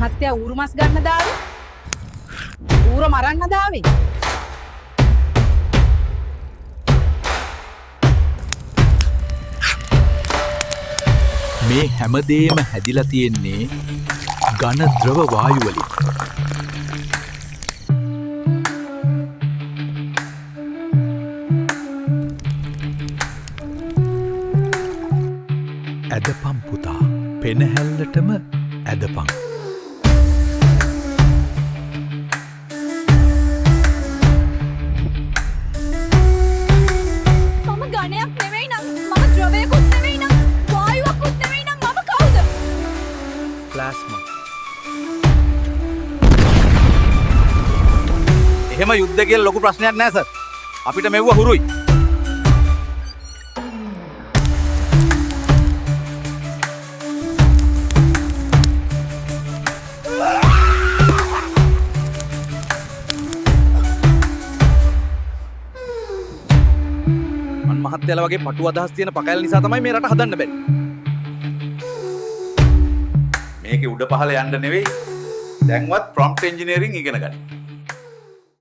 මහත්තයා ඌරු මස් ගන්න දාවේ. ඌර මරන්න දාවේ. මේ හැමදේම හැදිලා තියෙන්නේ ඝන ද්‍රව වායු වලින්. ඇදපම් පුතා පෙනහැල්ලටම ඇදපම්. මම ගණයක් නෙවෙයි නම් මම ද්‍රවයකුත් නෙවෙයි නම් වායුවකුත් නෙවෙයි නම් මම කවුද? ප්ලාස්මා. එහෙම යුද්ධ කියලා ලොකු ප්‍රශ්නයක් නෑ සර්. අපිට මෙව්ව හුරුයි. මහත්තයාලා වගේ පටු අදහස් තියෙන පකයල් නිසා තමයි මේ රට හදන්න බැරි. මේකේ උඩ පහළ යන්න නෙවෙයි දැන්වත් ප්‍රොම්ප්ට් එන්ජිනියරින් ඉගෙන ගන්න.